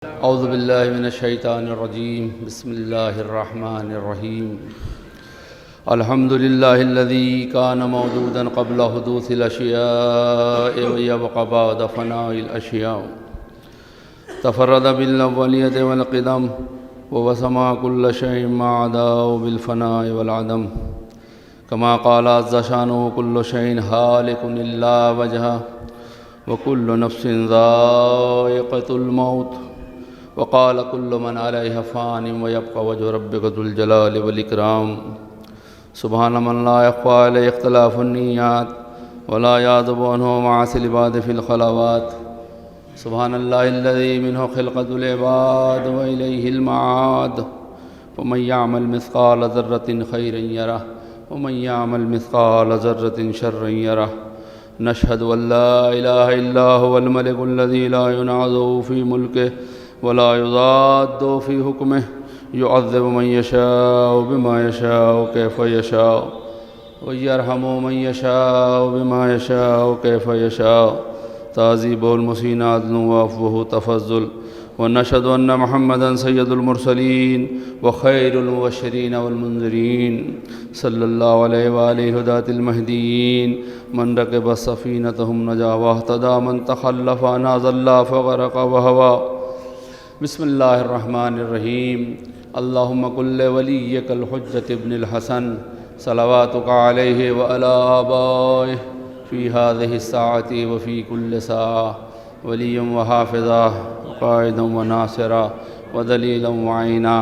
اعوذ باللہ من الشیطان الرجیم بسم اللہ الرحمن الرحیم الحمد للہ الذی کان موجودا قبل حدوث الاشیاء ویبقى بعد فناء الاشیاء تفرد بالاولیت والقدم ووسما كل شيء ما عداه بالفناء والعدم كما قال عز شانه كل شيء هالك إلا وجهه وكل نفس ذائقة الموت وقال كل من عليها فان ويبقى وجه ربك ذو الجلال والإكرام سبحان من لا يخفى عليه اختلاف النيات ولا يعزب عنه معاصي العباد في الخلوات سبحان الله الذي منه خلقة العباد وإليه المعاد ومن يعمل مثقال ذرة خيرا يره ومن يعمل مثقال ذرة شرا يره نشهد أن لا إله إلا هو الملك الذي لا ينازع في ملكه ولا يضاد في حكمه يعذب من يشاء بما يشاء كيف يشاء ويرحم من يشاء بما يشاء كيف يشاء تعذيبه المحسنين عدل وعفوه تفضل ونشهد أن محمدا سيد المرسلين وخير المبشرين والمنذرين صلى الله عليه وآله هداة المهديين من ركب سفينتهم نجا واهتدى من تخلف عنها ضل فغرق وهوى بسم الله الرحمن الرحيم اللهم كن لوليك الحجة ابن الحسن صلواتك عليه وعلى آبائه في هذه الساعة وفي كل ساعة وليا وحافظا وقائدا وناصرا ودليلا وعينا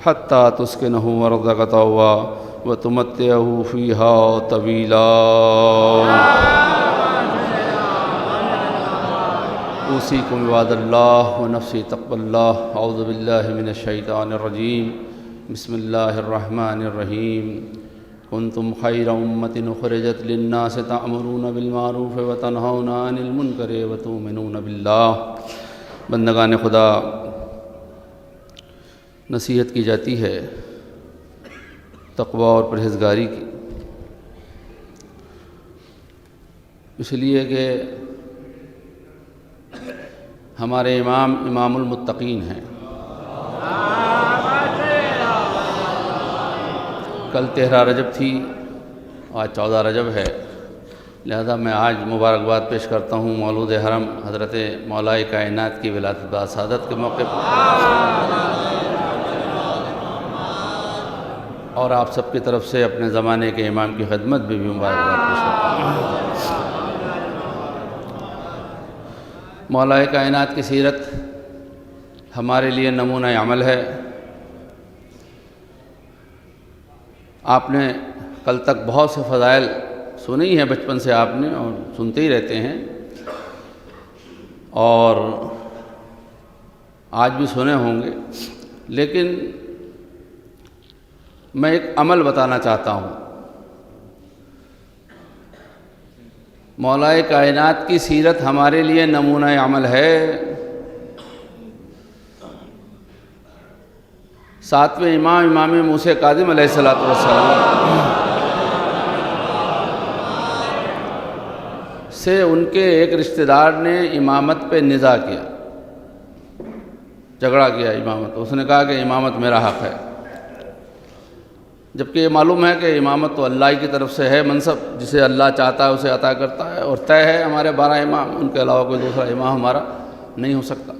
حتى تسكنه أرضك طوعا وتمتعه فيها طويلا اوصیکم عباد اللہ ونفسی تقوی اللہ اعوذ باللہ من الشیطان الرجیم بسم اللہ الرحمن الرحیم کنتم خیر امت اخرجت للناس تأمرون بالمعروف وتنہون عن المنکر وتؤمنون باللہ۔ بندگان خدا، نصیحت کی جاتی ہے تقوی اور پرہیزگاری کی، اس لیے کہ ہمارے امام المتقین ہیں۔ کل 13 رجب تھی، آج 14 رجب ہے، لہذا میں آج مبارکباد پیش کرتا ہوں مولود حرم حضرت مولائے کائنات کی ولادت باسعادت کے موقع پر، اور آپ سب کی طرف سے اپنے زمانے کے امام کی خدمت بھی مبارکباد پیش کرتا ہوں۔ مولائے کائنات کی سیرت ہمارے لیے نمونہ عمل ہے۔ آپ نے کل تک بہت سے فضائل سنے ہی ہیں، بچپن سے آپ نے، اور سنتے ہی رہتے ہیں، اور آج بھی سنے ہوں گے، لیکن میں ایک عمل بتانا چاہتا ہوں۔ مولائے کائنات کی سیرت ہمارے لیے نمونہ عمل ہے۔ 7ویں امام موسیٰ کاظم علیہ السلام سے ان کے ایک رشتہ دار نے امامت پہ نزاع کیا، جھگڑا کیا امامت۔ اس نے کہا کہ امامت میرا حق ہے، جبکہ یہ معلوم ہے کہ امامت تو اللہ کی طرف سے ہے، منصب جسے اللہ چاہتا ہے اسے عطا کرتا ہے، اور طے ہے ہمارے 12 امام، ان کے علاوہ کوئی دوسرا امام ہمارا نہیں ہو سکتا۔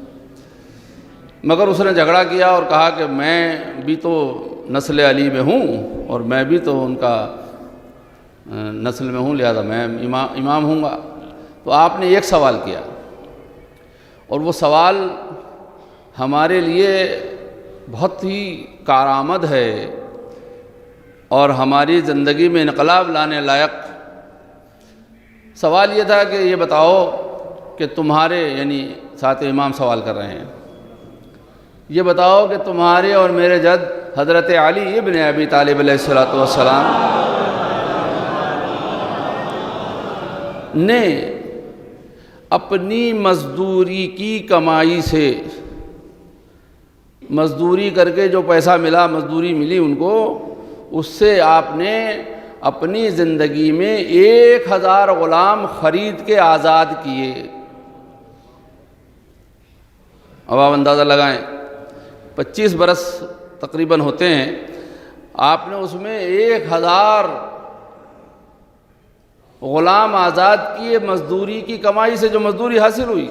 مگر اس نے جھگڑا کیا اور کہا کہ میں بھی تو نسل علی میں ہوں، اور میں بھی تو ان کا نسل میں ہوں، لہذا میں امام ہوں گا۔ تو آپ نے ایک سوال کیا، اور وہ سوال ہمارے لیے بہت ہی کارآمد ہے اور ہماری زندگی میں انقلاب لانے لائق۔ سوال یہ تھا کہ یہ بتاؤ کہ تمہارے، یعنی 7 امام سوال کر رہے ہیں، یہ بتاؤ کہ تمہارے اور میرے جد حضرت علی ابن ابی طالب علیہ السلام نے اپنی مزدوری کی کمائی سے، مزدوری کر کے جو پیسہ ملا، مزدوری ملی ان کو، اس سے آپ نے اپنی زندگی میں 1000 غلام خرید کے آزاد کیے۔ اب آپ اندازہ لگائیں 25 برس تقریباً ہوتے ہیں، آپ نے اس میں 1000 غلام آزاد کیے مزدوری کی کمائی سے، جو مزدوری حاصل ہوئی۔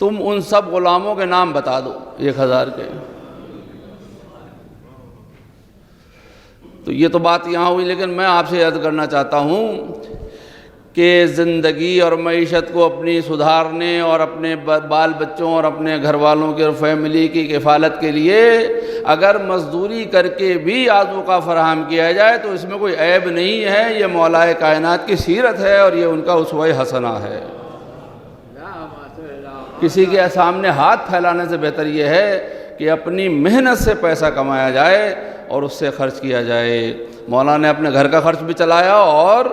تم ان سب غلاموں کے نام بتا دو 1000 کے۔ تو یہ تو بات یہاں ہوئی، لیکن میں آپ سے عرض کرنا چاہتا ہوں کہ زندگی اور معیشت کو اپنی سدھارنے اور اپنے بال بچوں اور اپنے گھر والوں کے اور فیملی کی کفالت کے لیے اگر مزدوری کر کے بھی آذوقہ فراہم کیا جائے تو اس میں کوئی عیب نہیں ہے، یہ مولائے کائنات کی سیرت ہے اور یہ ان کا اسوہ حسنہ ہے۔ کسی کے سامنے ہاتھ پھیلانے سے بہتر یہ ہے کہ اپنی محنت سے پیسہ کمایا جائے اور اس سے خرچ کیا جائے۔ مولا نے اپنے گھر کا خرچ بھی چلایا اور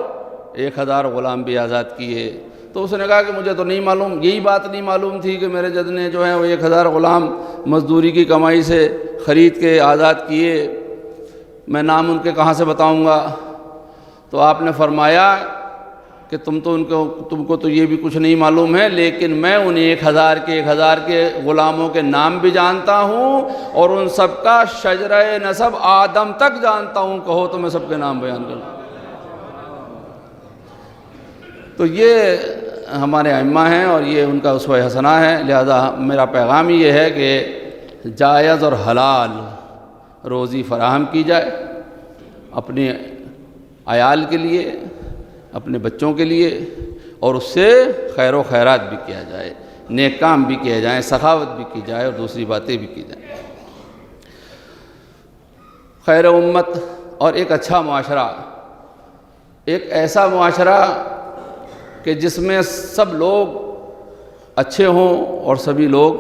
1000 غلام بھی آزاد کیے۔ تو اس نے کہا کہ مجھے تو نہیں معلوم، یہی بات نہیں معلوم تھی کہ میرے جد نے جو ہیں وہ 1000 غلام مزدوری کی کمائی سے خرید کے آزاد کیے، میں نام ان کے کہاں سے بتاؤں گا؟ تو آپ نے فرمایا کہ تم کو تو یہ بھی کچھ نہیں معلوم ہے، لیکن میں ان 1000 کے غلاموں کے نام بھی جانتا ہوں اور ان سب کا شجرہ نسب آدم تک جانتا ہوں، کہو تو میں سب کے نام بیان کروں۔ تو یہ ہمارے ائمہ ہیں اور یہ ان کا اسوہ حسنہ ہے، لہذا میرا پیغام یہ ہے کہ جائز اور حلال روزی فراہم کی جائے، اپنے عیال کے لیے، اپنے بچوں کے لیے، اور اس سے خیر و خیرات بھی کیا جائے، نیک کام بھی کیے جائیں، سخاوت بھی کی جائے اور دوسری باتیں بھی کی جائیں۔ خیر امت اور ایک اچھا معاشرہ، ایک ایسا معاشرہ کہ جس میں سب لوگ اچھے ہوں اور سبھی لوگ،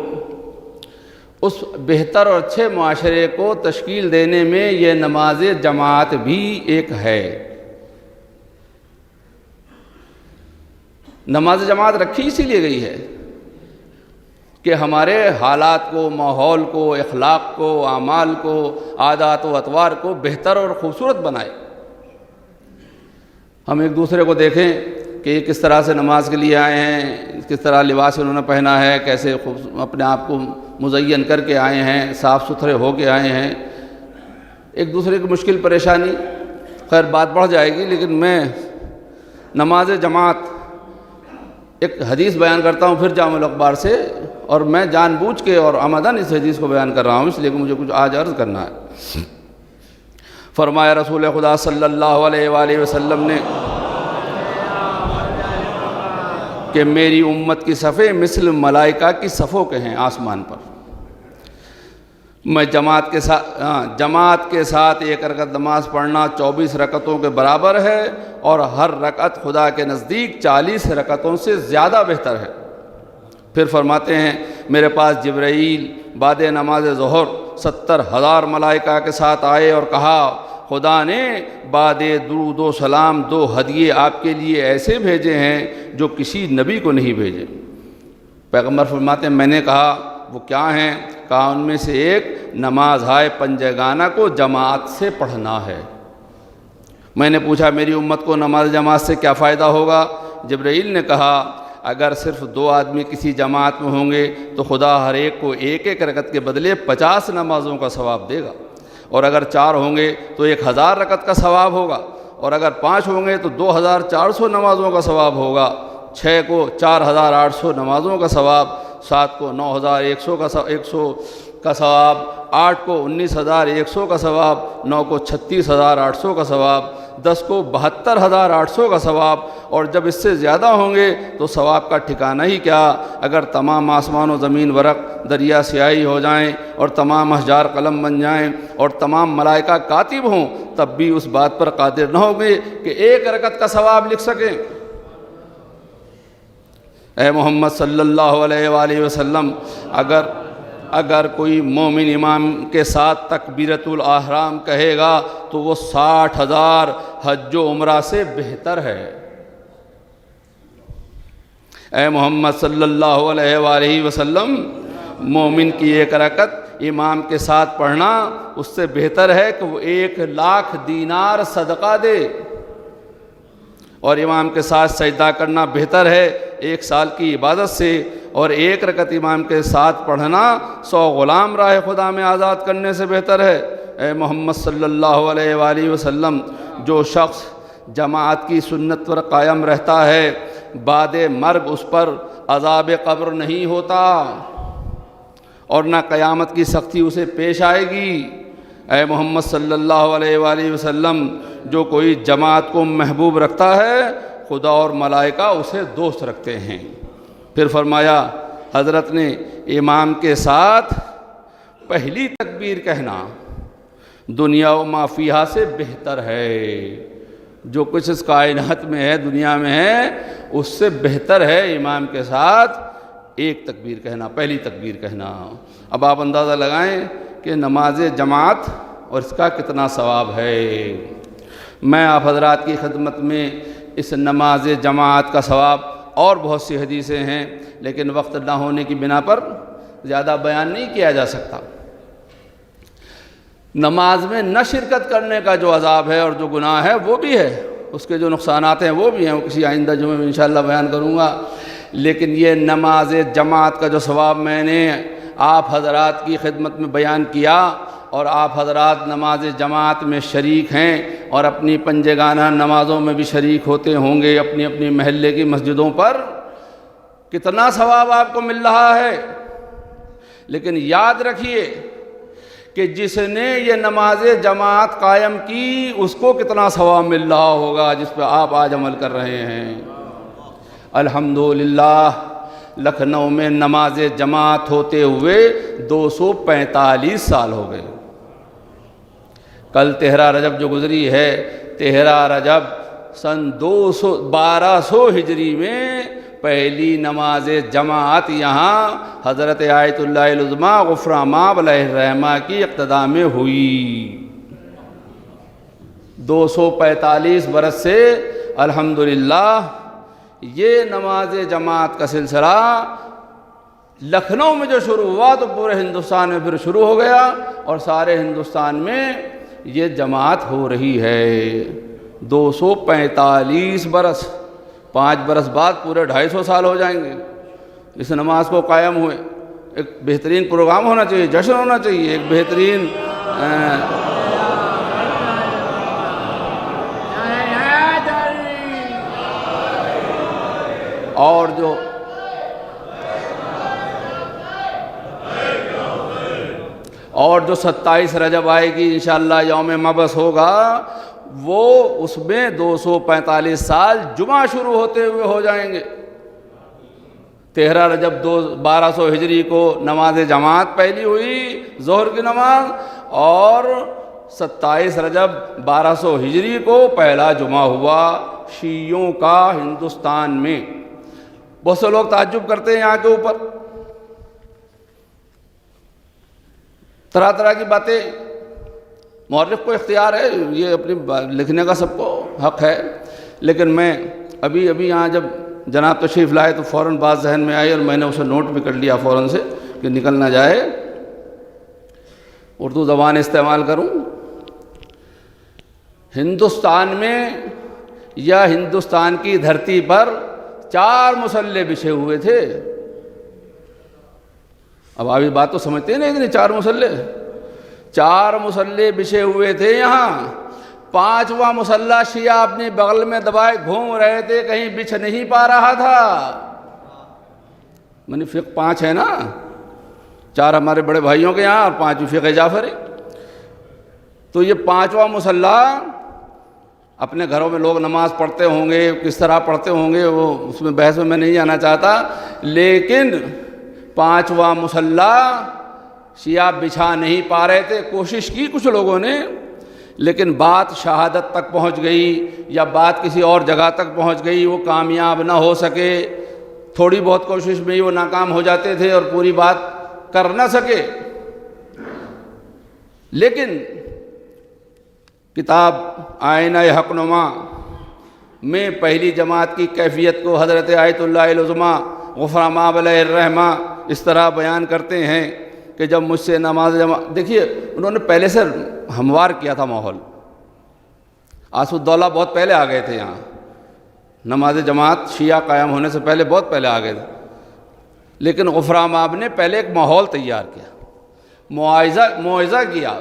اس بہتر اور اچھے معاشرے کو تشکیل دینے میں یہ نماز جماعت بھی ایک ہے۔ نماز جماعت رکھی اسی لیے گئی ہے کہ ہمارے حالات کو، ماحول کو، اخلاق کو، اعمال کو، عادات و اطوار کو بہتر اور خوبصورت بنائے۔ ہم ایک دوسرے کو دیکھیں کہ یہ کس طرح سے نماز کے لیے آئے ہیں، کس طرح لباس انہوں نے پہنا ہے، کیسے اپنے آپ کو مزین کر کے آئے ہیں، صاف ستھرے ہو کے آئے ہیں۔ ایک دوسرے کی مشکل پریشانی، خیر بات بڑھ جائے گی، لیکن میں نماز جماعت ایک حدیث بیان کرتا ہوں پھر جامع الاخبار سے، اور میں جان بوجھ کے اور عمدن اس حدیث کو بیان کر رہا ہوں اس لیے کہ مجھے کچھ آج عرض کرنا ہے۔ فرمایا رسول خدا صلی اللہ علیہ وآلہ وسلم نے کہ میری امت کی صفیں مثل ملائکہ کی صفوں کے ہیں آسمان پر۔ میں جماعت کے ساتھ ایک رکعت نماز پڑھنا 24 رکعتوں کے برابر ہے، اور ہر رکعت خدا کے نزدیک 40 رکعتوں سے زیادہ بہتر ہے۔ پھر فرماتے ہیں میرے پاس جبرائیل بعد نماز ظہر 70,000 ملائکہ کے ساتھ آئے اور کہا خدا نے بعد درود و سلام 2 ہدیے آپ کے لیے ایسے بھیجے ہیں جو کسی نبی کو نہیں بھیجے۔ پیغمبر فرماتے ہیں میں نے کہا وہ کیا ہیں؟ کہا ان میں سے ایک نماز ہائے پنجگانہ کو جماعت سے پڑھنا ہے۔ میں نے پوچھا میری امت کو نماز جماعت سے کیا فائدہ ہوگا؟ جبرائیل نے کہا اگر صرف 2 آدمی کسی جماعت میں ہوں گے تو خدا ہر ایک کو 1 رکعت کے بدلے 50 نمازوں کا ثواب دے گا، اور اگر 4 ہوں گے تو 1000 رکعت کا ثواب ہوگا، اور اگر 5 ہوں گے تو 2400 نمازوں کا ثواب ہوگا، 6 کو 4800 نمازوں کا ثواب، 7 کو 9100 کا ثواب، 8 کو 19100 کا ثواب، 9 کو 36800 کا ثواب، 10 کو 72800 کا ثواب، اور جب اس سے زیادہ ہوں گے تو ثواب کا ٹھکانہ ہی کیا۔ اگر تمام آسمان و زمین ورق دریا سیاہی ہو جائیں اور تمام احجار قلم بن جائیں اور تمام ملائکہ کاتب ہوں تب بھی اس بات پر قادر نہ ہوں گے کہ 1 رکعت کا ثواب لکھ سکیں۔ اے محمد صلی اللہ علیہ وآلہ وسلم، اگر کوئی مومن امام کے ساتھ تکبیرۃ الاحرام کہے گا تو وہ 60,000 حج و عمرہ سے بہتر ہے۔ اے محمد صلی اللہ علیہ وآلہ وسلم، مومن کی 1 رکعت امام کے ساتھ پڑھنا اس سے بہتر ہے کہ وہ 1,00,000 دینار صدقہ دے۔ اور امام کے ساتھ سجدہ کرنا بہتر ہے 1 سال کی عبادت سے، اور 1 رکعت امام کے ساتھ پڑھنا 100 غلام راہ خدا میں آزاد کرنے سے بہتر ہے۔ اے محمد صلی اللہ علیہ وآلہ وسلم، جو شخص جماعت کی سنت پر قائم رہتا ہے بعد مرگ اس پر عذاب قبر نہیں ہوتا، اور نہ قیامت کی سختی اسے پیش آئے گی۔ اے محمد صلی اللہ علیہ وآلہ وسلم، جو کوئی جماعت کو محبوب رکھتا ہے خدا اور ملائکہ اسے دوست رکھتے ہیں۔ پھر فرمایا حضرت نے امام کے ساتھ پہلی تکبیر کہنا دنیا و ما فیہا سے بہتر ہے، جو کچھ اس کائنات میں ہے دنیا میں ہے اس سے بہتر ہے امام کے ساتھ ایک تکبیر کہنا، پہلی تکبیر کہنا۔ اب آپ اندازہ لگائیں کہ نماز جماعت اور اس کا کتنا ثواب ہے۔ میں آپ حضرات کی خدمت میں اس نماز جماعت کا ثواب اور بہت سی حدیثیں ہیں، لیکن وقت نہ ہونے کی بنا پر زیادہ بیان نہیں کیا جا سکتا۔ نماز میں نہ شرکت کرنے کا جو عذاب ہے اور جو گناہ ہے وہ بھی ہے، اس کے جو نقصانات ہیں وہ بھی ہیں، وہ کسی آئندہ جمعے میں انشاءاللہ بیان کروں گا۔ لیکن یہ نماز جماعت کا جو ثواب میں نے آپ حضرات کی خدمت میں بیان کیا، اور آپ حضرات نماز جماعت میں شریک ہیں اور اپنی پنجگانہ نمازوں میں بھی شریک ہوتے ہوں گے اپنی اپنی محلے کی مسجدوں پر، کتنا ثواب آپ کو مل رہا ہے۔ لیکن یاد رکھیے کہ جس نے یہ نماز جماعت قائم کی اس کو کتنا ثواب مل رہا ہوگا جس پہ آپ آج عمل کر رہے ہیں۔ الحمدللہ لکھنؤ میں نماز جماعت ہوتے ہوئے 245 سال ہو گئے۔ کل 13 رجب جو گزری ہے، 13 رجب سن 1200 ہجری میں پہلی نماز جماعت یہاں حضرت آیت اللہ العظمیٰ غفرہ مآب علیہ الرحمہ کی اقتداء میں ہوئی۔ 245 برس سے الحمدللہ یہ نماز جماعت کا سلسلہ لکھنؤ میں جو شروع ہوا تو پورے ہندوستان میں پھر شروع ہو گیا، اور سارے ہندوستان میں یہ جماعت ہو رہی ہے۔ 245 برس، 5 برس بعد پورے 250 سال ہو جائیں گے اس نماز کو قائم ہوئے۔ ایک بہترین پروگرام ہونا چاہیے، جشن ہونا چاہیے، ایک بہترین اور جو 27 رجب آئے گی انشاءاللہ یوم مبعث ہوگا، وہ اس میں 245 سال جمعہ شروع ہوتے ہوئے ہو جائیں گے۔ 13 رجب 1200 ہجری کو نماز جماعت پہلی ہوئی ظہر کی نماز، اور 27 رجب 1200 ہجری کو پہلا جمعہ ہوا شیعوں کا ہندوستان میں۔ بہت سے لوگ تعجب کرتے ہیں یہاں کے اوپر، طرح طرح کی باتیں، مورخ کو اختیار ہے یہ اپنی لکھنے کا، سب کو حق ہے، لیکن میں ابھی یہاں جب جناب تشریف لائے تو فوراً بات ذہن میں آئی اور میں نے اسے نوٹ بھی کر لیا فوراً سے کہ نکل نہ جائے، اردو زبان استعمال کروں۔ ہندوستان میں یا ہندوستان کی دھرتی پر 4 مصلے بچھے ہوئے تھے۔ اب آپ یہ بات تو سمجھتے ہیں نا، اتنے 4 مصلے بچھے ہوئے تھے یہاں۔ 5واں مصلہ شیعہ اپنی بغل میں دبائے گھوم رہے تھے، کہیں بچھ نہیں پا رہا تھا۔ منی فقہ 5 ہے نا، 4 ہمارے بڑے بھائیوں کے یہاں اور 5 فقہ جعفری، تو یہ 5واں مصلہ اپنے گھروں میں لوگ نماز پڑھتے ہوں گے، کس طرح پڑھتے ہوں گے وہ اس میں بحث میں نہیں جانا چاہتا، لیکن 5واں مصلہ شیعہ بچھا نہیں پا رہے تھے۔ کوشش کی کچھ لوگوں نے، لیکن بات شہادت تک پہنچ گئی یا بات کسی اور جگہ تک پہنچ گئی، وہ کامیاب نہ ہو سکے۔ تھوڑی بہت کوشش میں ہی وہ ناکام ہو جاتے تھے اور پوری بات کر نہ سکے۔ لیکن کتاب آئینہ حق نما میں پہلی جماعت کی کیفیت کو حضرت آیت اللہ العظمیٰ غفرہ مآب علیہ الرحمہ اس طرح بیان کرتے ہیں کہ جب مجھ سے نماز جماعت، دیکھیے انہوں نے پہلے سے ہموار کیا تھا ماحول، آسودولہ بہت پہلے آ گئے تھے یہاں، نماز جماعت شیعہ قائم ہونے سے پہلے بہت پہلے آ گئے تھے، لیکن غفران مآب نے پہلے ایک ماحول تیار کیا، موعظہ کیا،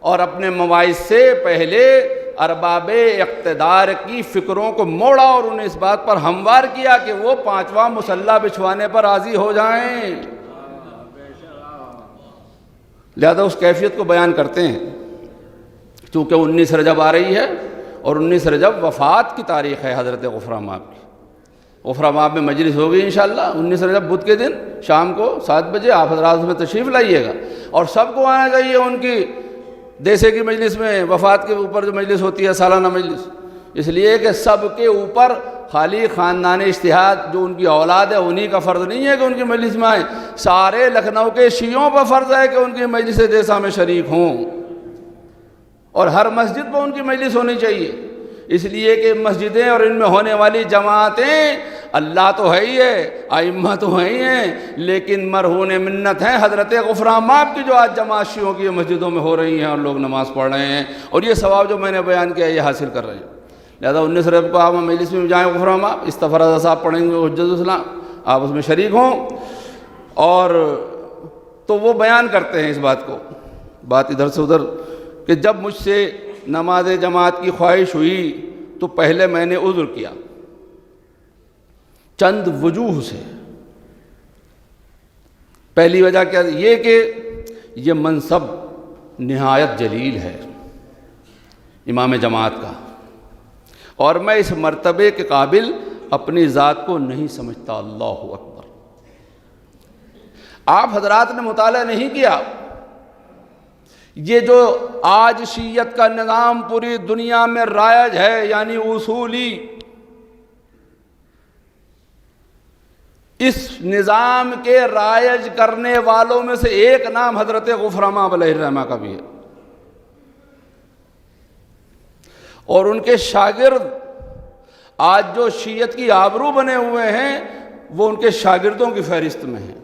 اور اپنے مواعظ سے پہلے ارباب اقتدار کی فکروں کو موڑا اور انہیں اس بات پر ہموار کیا کہ وہ 5واں مصلی بچھوانے پر راضی ہو جائیں۔ لہذا اس کیفیت کو بیان کرتے ہیں، چونکہ 19 رجب آ رہی ہے اور 19 رجب وفات کی تاریخ ہے حضرت غفران مآب کی۔ غفران مآب میں مجلس ہوگی انشاءاللہ 19 رجب بدھ کے دن شام کو 7 بجے، آپ حضرات اس میں تشریف لائیے گا، اور سب کو آنا چاہیے ان کی دیسے کی مجلس میں، وفات کے اوپر جو مجلس ہوتی ہے سالانہ مجلس، اس لیے کہ سب کے اوپر خالی خاندان اجتہاد جو ان کی اولاد ہے انہی کا فرض نہیں ہے کہ ان کی مجلس میں آئیں، سارے لکھنؤ کے شیعوں پر فرض ہے کہ ان کی مجلس دیسا میں شریک ہوں، اور ہر مسجد پر ان کی مجلس ہونی چاہیے، اس لیے کہ مسجدیں اور ان میں ہونے والی جماعتیں اللہ تو ہے ہی ہے، ائمہ تو ہے ہی ہیں، لیکن مرہون منت ہیں حضرت غفران مآب کی جو آج جماعت شیعوں کی مسجدوں میں ہو رہی ہیں اور لوگ نماز پڑھ رہے ہیں، اور یہ ثواب جو میں نے بیان کیا یہ حاصل کر رہے ہیں۔ لہذا 19 رجب کو آپ مجلس میں جائیں، غفران مآب استفراضہ صاحب پڑھیں گے حجت الاسلام، آپ اس میں شریک ہوں، اور تو وہ بیان کرتے ہیں اس بات کو، بات ادھر سے ادھر، کہ جب مجھ سے نماز جماعت کی خواہش ہوئی تو پہلے میں نے عذر کیا چند وجوہ سے۔ پہلی وجہ کیا یہ کہ یہ منصب نہایت جلیل ہے امام جماعت کا، اور میں اس مرتبے کے قابل اپنی ذات کو نہیں سمجھتا۔ اللہ اکبر! آپ حضرات نے مطالعہ نہیں کیا، یہ جو آج شیعت کا نظام پوری دنیا میں رائج ہے، یعنی اصولی، اس نظام کے رائج کرنے والوں میں سے ایک نام حضرت غفران مآب علیہ الرحمہ کا بھی ہے، اور ان کے شاگرد آج جو شیعت کی آبرو بنے ہوئے ہیں وہ ان کے شاگردوں کی فہرست میں ہیں،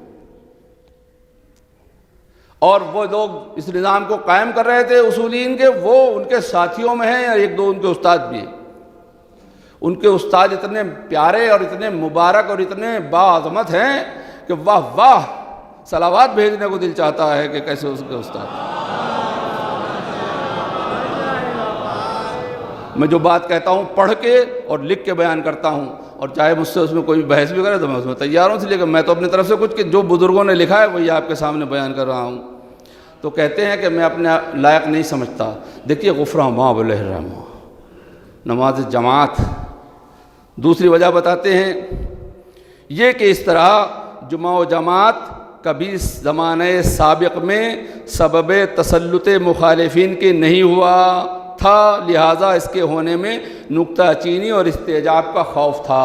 اور وہ لوگ اس نظام کو قائم کر رہے تھے اصولین کے، وہ ان کے ساتھیوں میں ہیں، اور ایک دو ان کے استاد بھی ہیں۔ ان کے استاد اتنے پیارے اور اتنے مبارک اور اتنے باعظمت ہیں کہ واہ واہ، صلوات بھیجنے کو دل چاہتا ہے کہ کیسے اس کے استاد۔ میں جو بات کہتا ہوں پڑھ کے اور لکھ کے بیان کرتا ہوں، اور چاہے مجھ سے اس میں کوئی بحث بھی کرے تو میں اس میں تیار ہوں، اس لیے کہ میں تو اپنی طرف سے کچھ کہ جو بزرگوں نے لکھا ہے وہی آپ کے سامنے بیان کر رہا ہوں۔ تو کہتے ہیں کہ میں اپنے لائق نہیں سمجھتا۔ دیکھیے غفران مآب علیہ الرحمہ، نماز جماعت، دوسری وجہ بتاتے ہیں یہ کہ اس طرح جمعہ و جماعت کبھی زمانہ سابق میں سبب تسلط مخالفین کے نہیں ہوا تھا، لہٰذا اس کے ہونے میں نکتہ چینی اور استعجاب کا خوف تھا۔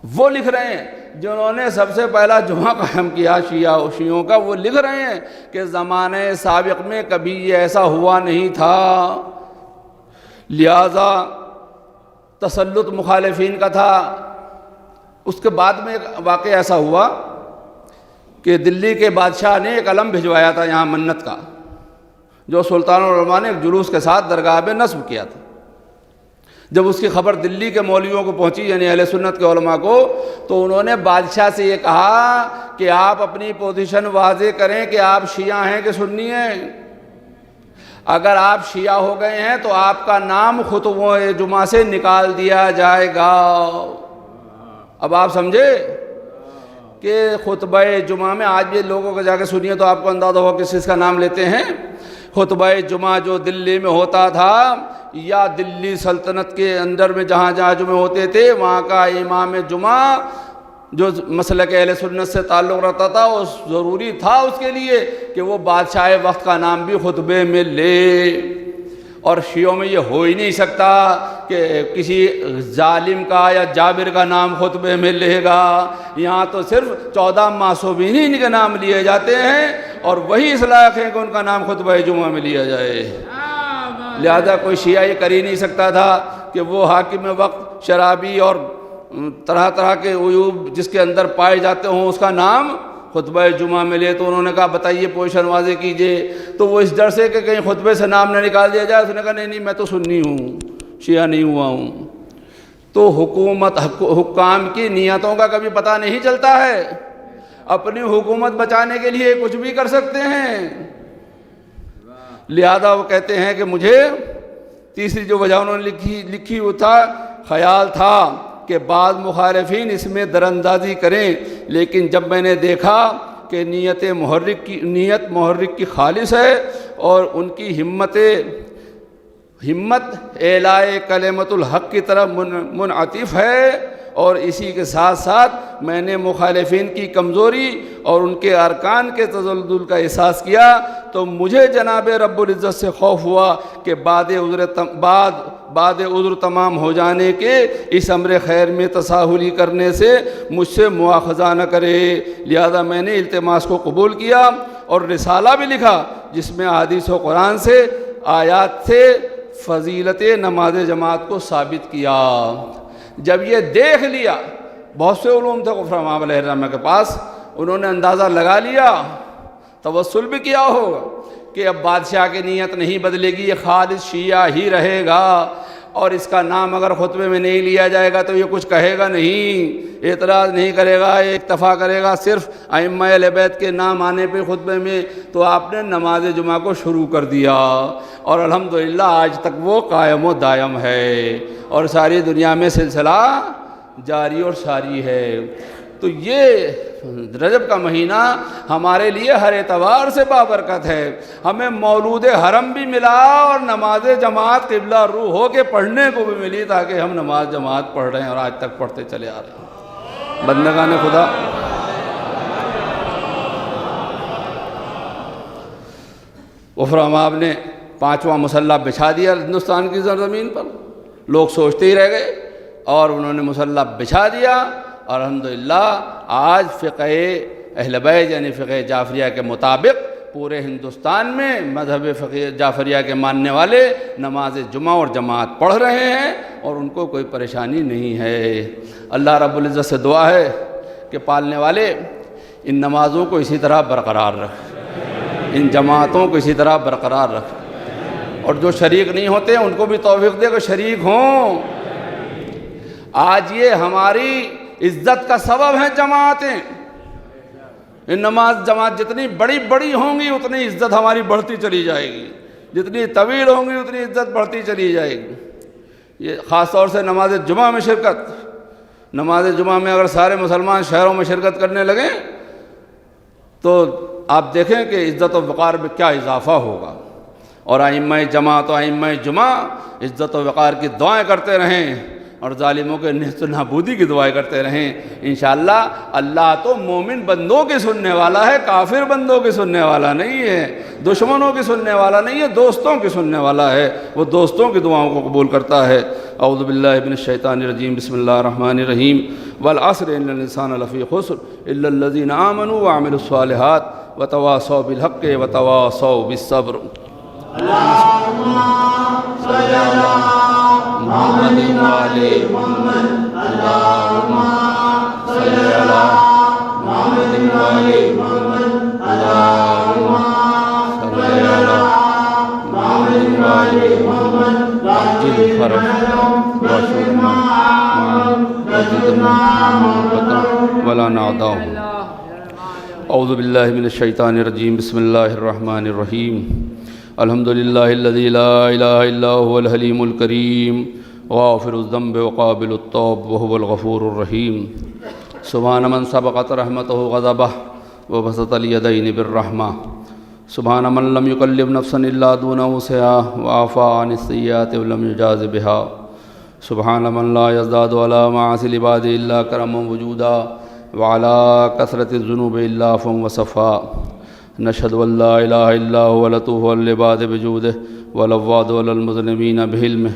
وہ لکھ رہے ہیں جنہوں نے سب سے پہلا جمعہ قائم کیا شیعوں کا، وہ لکھ رہے ہیں کہ زمانہ سابق میں کبھی یہ ایسا ہوا نہیں تھا، لہذا تسلط مخالفین کا تھا۔ اس کے بعد میں ایک واقعہ ایسا ہوا کہ دلی کے بادشاہ نے ایک علم بھجوایا تھا یہاں منت کا، جو سلطان العلماء نے ایک جلوس کے ساتھ درگاہ میں نصب کیا تھا۔ جب اس کی خبر دلی کے مولویوں کو پہنچی، یعنی اہل سنت کے علماء کو، تو انہوں نے بادشاہ سے یہ کہا کہ آپ اپنی پوزیشن واضح کریں کہ آپ شیعہ ہیں کہ سنی ہیں۔ اگر آپ شیعہ ہو گئے ہیں تو آپ کا نام خطبہ جمعہ سے نکال دیا جائے گا۔ اب آپ سمجھے کہ خطبہ جمعہ میں آج بھی لوگوں کو جا کے سنیے تو آپ کو اندازہ ہو کس چیز کا نام لیتے ہیں۔ خطبہ جمعہ جو دلی میں ہوتا تھا، یا دلی سلطنت کے اندر میں جہاں جہاں جمعے ہوتے تھے، وہاں کا امام جمعہ جو مسلک اہل سنت سے تعلق رکھتا تھا، وہ ضروری تھا اس کے لیے کہ وہ بادشاہ وقت کا نام بھی خطبے میں لے۔ اور شیعوں میں یہ ہو ہی نہیں سکتا کہ کسی ظالم کا یا جابر کا نام خطبے میں لے گا۔ یہاں تو صرف 14 معصومین کے نام لیے جاتے ہیں، اور وہی اس لائق ہیں کہ ان کا نام خطبہ جمعہ میں لیا جائے۔ لہذا کوئی شیعہ یہ کر ہی نہیں سکتا تھا کہ وہ حاکم وقت شرابی اور طرح طرح کے عیوب جس کے اندر پائے جاتے ہوں اس کا نام خطبہ جمعہ میں لے۔ تو انہوں نے کہا بتائیے پوزیشن واضح کیجئے۔ تو وہ اس ڈر سے کہ کہیں خطبے سے نام نہ نکال دیا جائے، اس نے کہا نہیں میں تو سنی ہوں، شیعہ نہیں ہوا ہوں۔ تو حکام کی نیتوں کا کبھی پتہ نہیں چلتا ہے، اپنی حکومت بچانے کے لیے کچھ بھی کر سکتے ہیں۔ لہذا وہ کہتے ہیں کہ مجھے تیسری جو وجہ انہوں نے لکھی وہ تھا، خیال تھا کہ بعض مخالفین اس میں دراندازی کریں، لیکن جب میں نے دیکھا کہ نیت محرک کی خالص ہے اور ان کی ہمت اعلاء کلمت الحق کی طرف منعطف ہے، اور اسی کے ساتھ ساتھ میں نے مخالفین کی کمزوری اور ان کے ارکان کے تزلزل کا احساس کیا، تو مجھے جناب رب العزت سے خوف ہوا کہ بعد عذر تمام ہو جانے کے اس امر خیر میں تساہلی کرنے سے مجھ سے مواخذہ نہ کرے۔ لہذا میں نے التماس کو قبول کیا اور رسالہ بھی لکھا، جس میں احادیث و قرآن سے آیات سے فضیلت نماز جماعت کو ثابت کیا۔ جب یہ دیکھ لیا، بہت سے علوم تھے غفر امام علیہ الرحمہ کے پاس، انہوں نے اندازہ لگا لیا، توسل بھی کیا ہوگا کہ اب بادشاہ کی نیت نہیں بدلے گی، یہ خالص شیعہ ہی رہے گا، اور اس کا نام اگر خطبے میں نہیں لیا جائے گا تو یہ کچھ کہے گا نہیں، اعتراض نہیں کرے گا، اکتفا کرے گا صرف ائمہ اہل بیت کے نام آنے پہ خطبے میں۔ تو آپ نے نماز جمعہ کو شروع کر دیا، اور الحمدللہ آج تک وہ قائم و دائم ہے، اور ساری دنیا میں سلسلہ جاری اور ساری ہے۔ تو یہ رجب کا مہینہ ہمارے لیے ہر اعتبار سے بابرکت ہے، ہمیں مولود حرم بھی ملا اور نماز جماعت قبلہ رو ہو کے پڑھنے کو بھی ملی، تاکہ ہم نماز جماعت پڑھ رہے ہیں اور آج تک پڑھتے چلے آ رہے ہیں۔ بندگان خدا، غفر امام نے 5واں مسلح بچھا دیا ہندوستان کی سرزمین پر، لوگ سوچتے ہی رہ گئے، اور انہوں نے مسلح بچھا دیا، اور الحمدللہ آج فقہ اہل بیت یعنی فقہ جعفریہ کے مطابق پورے ہندوستان میں مذہب فقہ جعفریہ کے ماننے والے نماز جمعہ اور جماعت پڑھ رہے ہیں، اور ان کو کوئی پریشانی نہیں ہے۔ اللہ رب العزت سے دعا ہے کہ پالنے والے ان نمازوں کو اسی طرح برقرار رکھ، ان جماعتوں کو اسی طرح برقرار رکھ، اور جو شریک نہیں ہوتے ان کو بھی توفیق دے کہ شریک ہوں۔ آج یہ ہماری عزت کا سبب ہے جماعتیں، ان جماعت جتنی بڑی ہوں گی اتنی عزت ہماری بڑھتی چلی جائے گی، جتنی طویل ہوں گی اتنی عزت بڑھتی چلی جائے گی۔ یہ خاص طور سے نماز جمعہ میں شرکت، نماز جمعہ میں اگر سارے مسلمان شہروں میں شرکت کرنے لگیں تو آپ دیکھیں کہ عزت و وقار میں کیا اضافہ ہوگا، اور ائمہ جماعت و ائمہ جمعہ عزت و وقار کی دعائیں کرتے رہیں، اور ظالموں کے نیست و نابودی کی دعائیں کرتے رہیں۔ انشاءاللہ اللہ تو مومن بندوں کی سننے والا ہے، کافر بندوں کی سننے والا نہیں ہے، دشمنوں کی سننے والا نہیں ہے، دوستوں کی سننے والا ہے، وہ دوستوں کی دعاؤں کو قبول کرتا ہے۔ اعوذ باللہ من الشیطان الرجیم، بسم اللہ الرحمن الرحیم، والعصر ان الانسان لفی خسر الا الذین آمنوا وعملوا الصالحات وتواصوا بالحق وتواصوا بالصبر۔ اللہم صلی علی محمد وعلی محمد، اللہم صلی علی محمد وعلی محمد، اللہم صلی علی محمد وعلی محمد، عجل فرج وشرنا وزدنا محبتا ولا نعداهم۔ اعوذ باللہ من الشیطان الرجیم، بسم اللہ الرحمن الرحیم، الحمد للہ الذی لا الہ الا هو الحلیم الکریم غافر الذنب وقابل التوب وهو الغفور الرحیم، سبحان من سبقت رحمتہ غضبہ وبسط الیدین بالرحمہ، سبحان من لم یکلف نفسا الا دون وسعها وعفا عن السیئات ولم یجاز بها، سبحان من لا یزداد علی معاصی العباد الا کرما وجودا وعلی کثرت الذنوب الا عفوا وصفا، نشهد ان لا الہ الا هو لطوف العباد بجودہ والعواد علی المذنبین بعلمہ،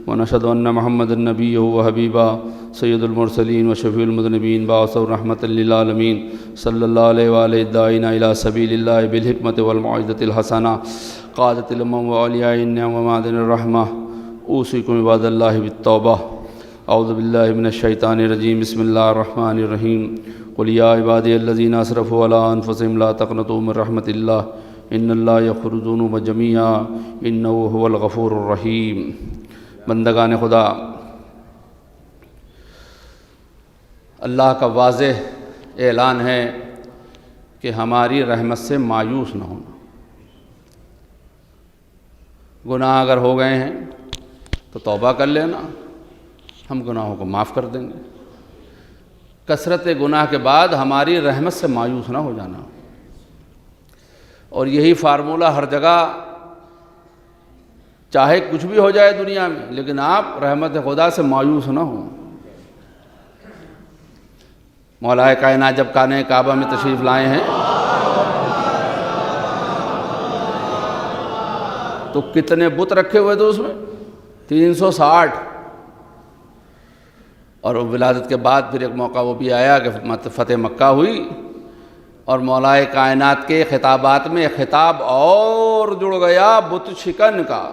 ونشهد ان محمد النبی وحبیبہ سید المرسلین وشفیع المذنبین باعث رحمۃ للعالمین، صلی اللہ علیہ وآلہ الداعین الی سبیل اللہ بالحکمۃ والموعظۃ الحسنہ، قادۃ الامم واولیاء النعم ومعدن الرحمہ، اوصیکم عباد اللہ بالتوبہ۔ اعوذ باللہ من الشیطان الرجیم، بسم اللہ الرحمن الرحیم، قل یا عبادی الذین اسرفوا علی انفسہم لا تقنطوا من رحمۃ اللہ ان اللہ یغفر الذنوب جمیعا انہ هو الغفور الرحیم۔ بندگان خدا، اللہ کا واضح اعلان ہے کہ ہماری رحمت سے مایوس نہ ہونا۔ گناہ اگر ہو گئے ہیں تو توبہ کر لینا، ہم گناہوں کو معاف کر دیں گے۔ کثرت گناہ کے بعد ہماری رحمت سے مایوس نہ ہو جانا، اور یہی فارمولہ ہر جگہ، چاہے کچھ بھی ہو جائے دنیا میں، لیکن آپ رحمت خدا سے مایوس نہ ہوں۔ مولا کائنات جب خانہ کعبہ میں تشریف لائے ہیں تو کتنے بت رکھے ہوئے تھے اس میں؟ 360۔ اور ولادت کے بعد پھر ایک موقع وہ بھی آیا کہ فتح مکہ ہوئی، اور مولا کائنات کے خطابات میں خطاب اور جڑ گیا بت شکن کا،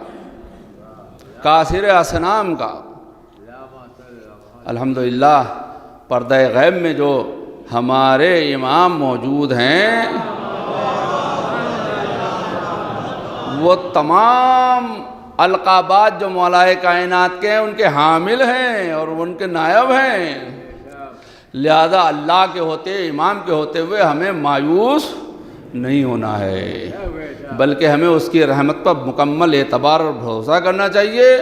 کاسر اصنام کا۔ الحمدللہ پردہ غیب میں جو ہمارے امام موجود ہیں وہ تمام القابات جو مولا کائنات کے ہیں ان کے حامل ہیں اور ان کے نائب ہیں، لہذا اللہ کے ہوتے، امام کے ہوتے ہوئے ہمیں مایوس نہیں ہونا ہے، بلکہ ہمیں اس کی رحمت پر مکمل اعتبار اور بھروسہ کرنا چاہیے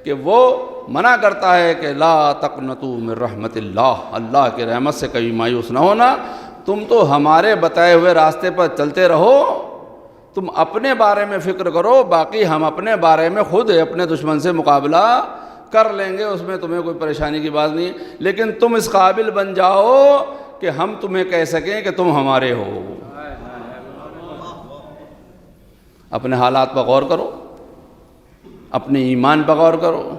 کہ وہ منع کرتا ہے کہ لا تقنطوا من رحمت اللہ، اللہ کی رحمت سے کبھی مایوس نہ ہونا۔ تم تو ہمارے بتائے ہوئے راستے پر چلتے رہو، تم اپنے بارے میں فکر کرو، باقی ہم اپنے بارے میں خود اپنے دشمن سے مقابلہ کر لیں گے، اس میں تمہیں کوئی پریشانی کی بات نہیں، لیکن تم اس قابل بن جاؤ کہ ہم تمہیں کہہ سکیں کہ تم ہمارے ہو۔ اپنے حالات پر غور کرو، اپنے ایمان پر غور کرو،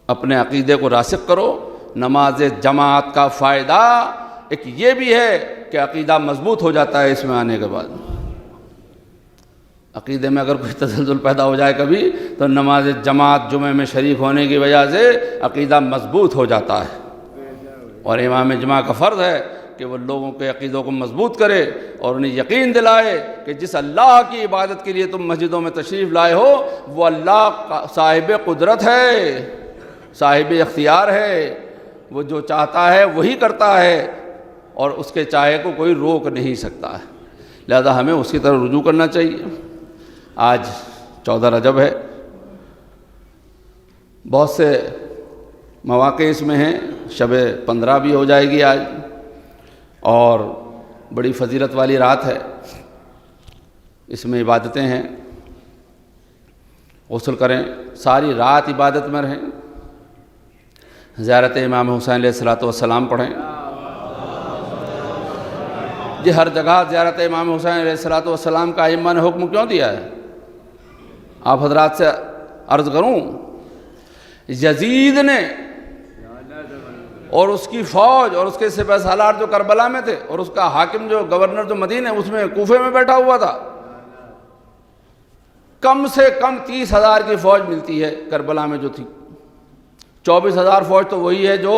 اپنے عقیدے کو راسخ کرو۔ نماز جماعت کا فائدہ ایک یہ بھی ہے کہ عقیدہ مضبوط ہو جاتا ہے اس میں آنے کے بعد۔ عقیدے میں اگر کوئی تزلزل پیدا ہو جائے کبھی تو نماز جماعت جمعہ میں شریک ہونے کی وجہ سے عقیدہ مضبوط ہو جاتا ہے، اور امام جمعہ کا فرض ہے کہ وہ لوگوں کے عقیدوں کو مضبوط کرے اور انہیں یقین دلائے کہ جس اللہ کی عبادت کے لیے تم مسجدوں میں تشریف لائے ہو وہ اللہ صاحب قدرت ہے، صاحب اختیار ہے، وہ جو چاہتا ہے وہی کرتا ہے، اور اس کے چاہے کو کوئی روک نہیں سکتا ہے، لہذا ہمیں اس کی طرف رجوع کرنا چاہیے۔ آج 14 رجب ہے، بہت سے مواقع اس میں ہیں، شب 15 بھی ہو جائے گی آج، اور بڑی فضیلت والی رات ہے، اس میں عبادتیں ہیں، غسل کریں، ساری رات عبادت میں رہیں، زیارت امام حسین علیہ السلام پڑھیں۔ یہ ہر جگہ زیارت امام حسین علیہ السلام کا ائمہ نے حکم کیوں دیا ہے؟ آپ حضرات سے عرض کروں، یزید نے اور اس کی فوج اور اس کے سپہ سالار جو کربلا میں تھے، اور اس کا حاکم جو گورنر جو مدینہ اس میں کوفے میں بیٹھا ہوا تھا، کم سے کم 30,000 کی فوج ملتی ہے کربلا میں جو تھی۔ 24,000 فوج تو وہی ہے جو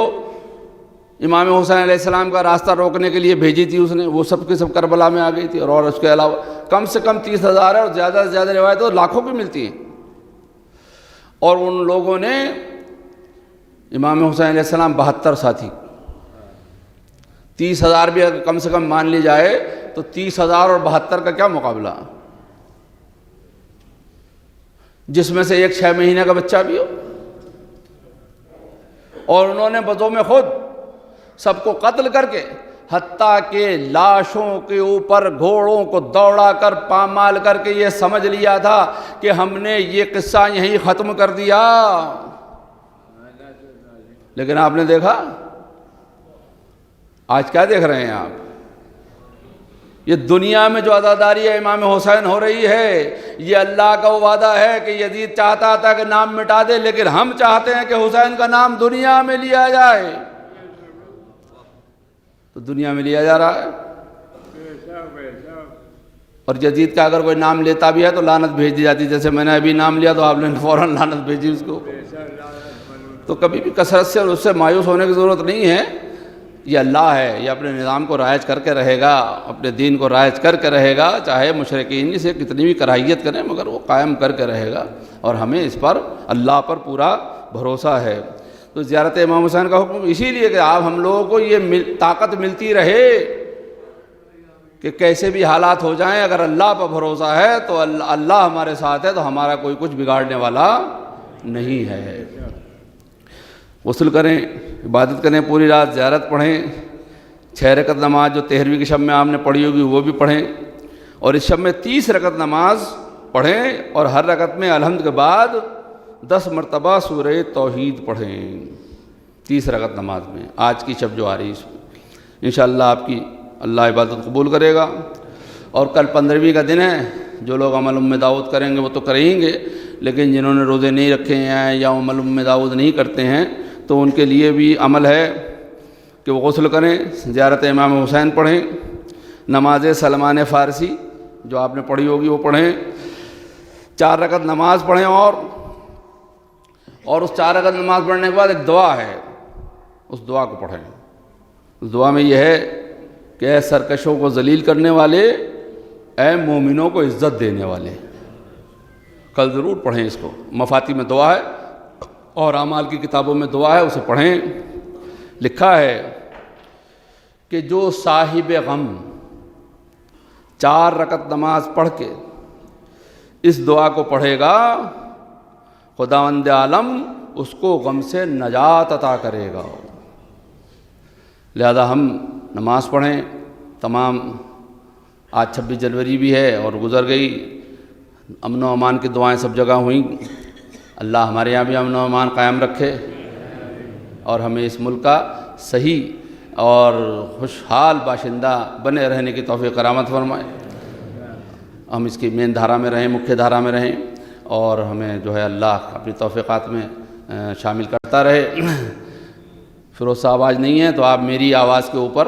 امام حسین علیہ السلام کا راستہ روکنے کے لیے بھیجی تھی اس نے، وہ سب کے سب کربلا میں آ گئی تھی، اور اس کے علاوہ کم سے کم 30,000 ہے، اور زیادہ سے زیادہ روایتیں تو لاکھوں کی ملتی ہیں۔ اور ان لوگوں نے امام حسین علیہ السلام 72 ساتھی، 30,000 بھی اگر کم سے کم مان لی جائے تو 30,000 اور 72 کا کیا مقابلہ، جس میں سے ایک 6 مہینے کا بچہ بھی ہو، اور انہوں نے بدو میں خود سب کو قتل کر کے، حتیٰ کہ لاشوں کے اوپر گھوڑوں کو دوڑا کر پامال کر کے یہ سمجھ لیا تھا کہ ہم نے یہ قصہ یہیں ختم کر دیا۔ لیکن آپ نے دیکھا آج کیا دیکھ رہے ہیں آپ؟ یہ دنیا میں جو عزاداری ہے امام حسین ہو رہی ہے، یہ اللہ کا وعدہ ہے کہ یزید چاہتا تھا کہ نام مٹا دے، لیکن ہم چاہتے ہیں کہ حسین کا نام دنیا میں لیا جائے، تو دنیا میں لیا جا رہا ہے۔ اور یزید کا اگر کوئی نام لیتا بھی ہے تو لعنت بھیج دی جاتی، جیسے میں نے ابھی نام لیا تو آپ نے فوراً لعنت بھیجی اس کو۔ تو کبھی بھی کثرت سے اور اس سے مایوس ہونے کی ضرورت نہیں ہے، یہ اللہ ہے، یہ اپنے نظام کو رائج کر کے رہے گا، اپنے دین کو رائج کر کے رہے گا، چاہے مشرکین سے کتنی بھی کراہیت کریں مگر وہ قائم کر کے رہے گا، اور ہمیں اس پر اللہ پر پورا بھروسہ ہے۔ تو زیارت امام حسین کا حکم اسی لیے کہ آپ ہم لوگوں کو یہ طاقت ملتی رہے کہ کیسے بھی حالات ہو جائیں، اگر اللہ پر بھروسہ ہے تو اللہ ہمارے ساتھ ہے، تو ہمارا کوئی کچھ بگاڑنے والا نہیں ہے۔ غسل کریں، عبادت کریں، پوری رات زیارت پڑھیں، 6 رکعت نماز جو 13ویں کی شب میں آپ نے پڑھی ہوگی وہ بھی پڑھیں، اور اس شب میں 30 رکعت نماز پڑھیں، اور ہر رکعت میں الحمد کے بعد 10 مرتبہ سورہ توحید پڑھیں 30 رکعت نماز میں۔ آج کی شب جو آ رہی ہے اس میں انشاءاللہ آپ کی اللہ عبادت قبول کرے گا۔ اور کل 15ویں کا دن ہے، جو لوگ عمل ام داؤد کریں گے وہ تو کریں گے، لیکن جنہوں نے روزے نہیں رکھے ہیں یا عمل ام داؤد نہیں کرتے ہیں تو ان کے لیے بھی عمل ہے کہ وہ غسل کریں، زیارت امام حسین پڑھیں، نماز سلمان فارسی جو آپ نے پڑھی ہوگی وہ پڑھیں، 4 رکعت نماز پڑھیں، اور اس 4 رکعت نماز پڑھنے کے بعد ایک دعا ہے، اس دعا کو پڑھیں۔ اس دعا میں یہ ہے کہ اے سرکشوں کو ذلیل کرنے والے، اے مومنوں کو عزت دینے والے۔ کل ضرور پڑھیں اس کو، مفاتی میں دعا ہے اور اعمال کی کتابوں میں دعا ہے، اسے پڑھیں۔ لکھا ہے کہ جو صاحب غم 4 رکعت نماز پڑھ کے اس دعا کو پڑھے گا، خداوند عالم اس کو غم سے نجات عطا کرے گا۔ لہذا ہم نماز پڑھیں تمام۔ آج 26 جنوری بھی ہے اور گزر گئی، امن و امان کی دعائیں سب جگہ ہوئیں۔ اللہ ہمارے یہاں بھی امن و امان قائم رکھے اور ہمیں اس ملک کا صحیح اور خوشحال باشندہ بنے رہنے کی توفیق کرامت فرمائے۔ ہم اس کی مین دھارا میں رہیں، مکھیہ دھارا میں رہیں، اور ہمیں جو ہے اللہ اپنی توفیقات میں شامل کرتا رہے۔ فیروز صاحب آج نہیں ہیں تو آپ میری آواز کے اوپر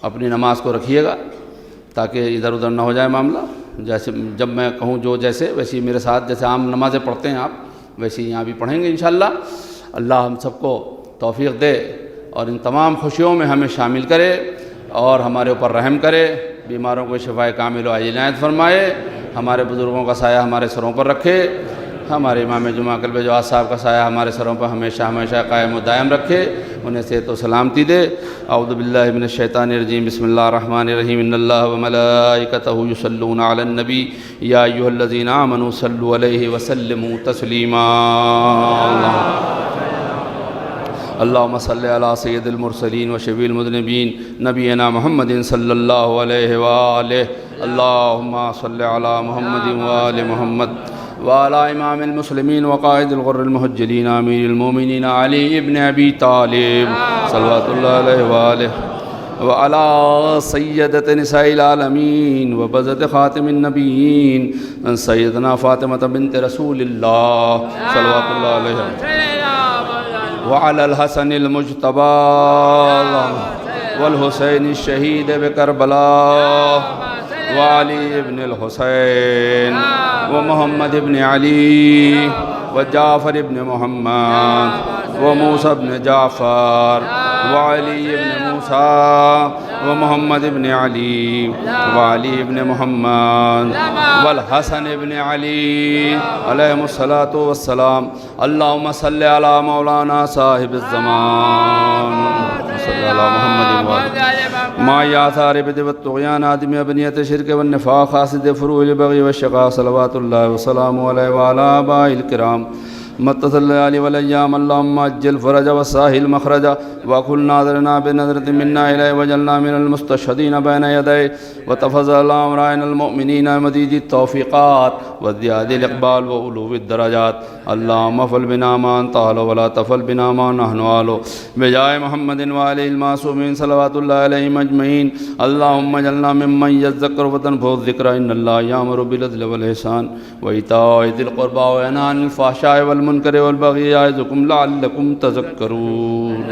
اپنی نماز کو رکھیے گا تاکہ ادھر ادھر نہ ہو جائے معاملہ۔ جیسے جب میں کہوں جو جیسے ویسے میرے ساتھ جیسے عام نمازیں پڑھتے ہیں آپ ویسے یہاں بھی پڑھیں گے انشاءاللہ۔ اللہ ہم سب کو توفیق دے اور ان تمام خوشیوں میں ہمیں شامل کرے اور ہمارے اوپر رحم کرے، بیماروں کو شفائے کامل و عاجل عنایت فرمائے، ہمارے بزرگوں کا سایہ ہمارے سروں پر رکھے، ہمارے امام جمعہ کلب جواد صاحب کا سایہ ہمارے سروں پر ہمیشہ ہمیشہ قائم و دائم رکھے، انہیں صحت و سلامتی دے۔ اعوذ باللہ من الشیطان الرجیم، بسم اللہ الرحمن الرحیم، ان اللہ وملائکتہ یصلون علی النبی یا ایھا الذین آمنوا صلوا علیہ وسلموا تسلیما۔ اللہم صلی علی سید المرسلین و شفیع المذنبین نبینا محمد صلی اللہ علیہ وآلہ۔ اللہم صلی علی محمد وآل محمد وعلی امام المسلمین وقائد الغر المحجلین امیر المومنین علی ابن ابی طالب صلوات اللہ علیہ وآلہ، وعلی سیدۃ نساء العالمین وبذۃ خاتم النبیین سیدنا فاطمہ بنت رسول اللہ صلوات اللہ علیہ، وعلى الحسن المجتبى والحسين الشهيد بكربلاء وعلي بن الحسين ومحمد بن علي وجعفر بن محمد وموسى بن جعفر وعلي بن موسى ومحمد بن علي وعلي بن محمد والحسن بن علي عليهم الصلاة والسلام۔ اللهم صل على مولانا صاحب الزمان صل على محمد وآله ما يعثار بدء والطغيان آدم أبنية الشرك والنفاق حاسد فروع البغي والشقاء صلوات الله وسلامه عليه وعلى آبائه الكرام متصل علی والیام۔ اللہم اجل فرج وساہل مخرج وکل ناظرنا بنظرت منا الیہ وجلنا من المستشہدین بین یدی وتفضل اللہم رائن المؤمنین مزید التوفیقات وزیاد الاقبال وعلو الدرجات۔ اللہم افل بنا ما انت اہلو ولا تفل بنا ما نحن اہلو بجائے محمد وآلہ المعصومین صلوات اللہ علیہم اجمعین۔ اللہم اجلنا ممن یذکر وتنفع الذکر ان اللہ یامر بالعدل والإحسان وإیتاء ذی القربى وینہی عن الفحشاء والمنکر والبغی یعظکم لعلکم تذکرون۔